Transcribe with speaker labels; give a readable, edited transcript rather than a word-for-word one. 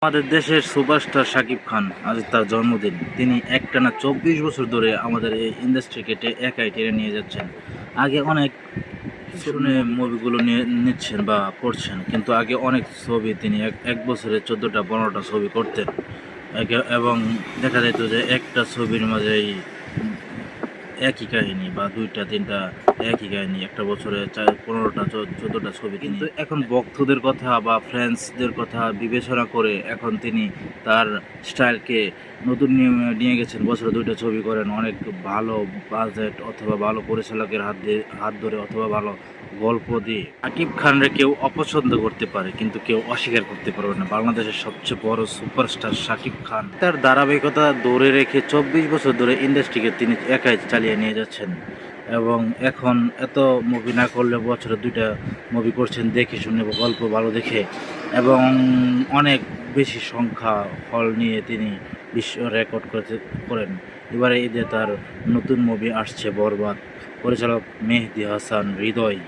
Speaker 1: আমাদের দেশের সুপারস্টার শাকিব খান আজ তার জন্মদিন। তিনি একটানা 24 বছর ধরে আমাদের এই ইন্ডাস্ট্রিকে একাই টেনে নিয়ে যাচ্ছেন। আগে অনেক শুনে মুভিগুলো নিয়ে নিচ্ছেন বা করছেন, কিন্তু আগে অনেক ছবি তিনি এক বছরে 14টা 15টা ছবি করতেন। এবং দেখা যেত যে একটা ছবির মাঝেই একই কাহিনী বা 2টা 3টা একই কাহিনী, একটা বছরে 15টা 14টা ছবি। কিন্তু এখন ভক্তদের কথা বা ফ্যান্সদের কথা বিবেচনা করে এখন তিনি তার স্টাইলকে নতুন নিয়মে নিয়ে গেছেন। বছরে 2টা ছবি করেন, অনেক ভালো বাজেট অথবা ভালো পরিচালকের হাত ধরে অথবা ভালো গল্প দিয়ে। শাকিব খানরে কেউ অপছন্দ করতে পারে, কিন্তু কেউ অস্বীকার করতে পারবে না বাংলাদেশের সবচেয়ে বড় সুপারস্টার শাকিব খান তার ধারাবাহিকতা ধরে রেখে 24 বছর ধরে ইন্ডাস্ট্রিকে তিনি একাই চালিয়ে নিয়ে যাচ্ছেন। এবং এখন এত মুভি না করলে বছরে 2টা মুভি করছেন দেখে শুনে, গল্প ভালো দেখে, এবং অনেক বেশি সংখ্যা হল নিয়ে তিনি বিশ্ব রেকর্ড করেন। এবারে ঈদে তার নতুন মুভি আসছে বরবাদ, পরিচালক মেহেদী হাসান হৃদয়।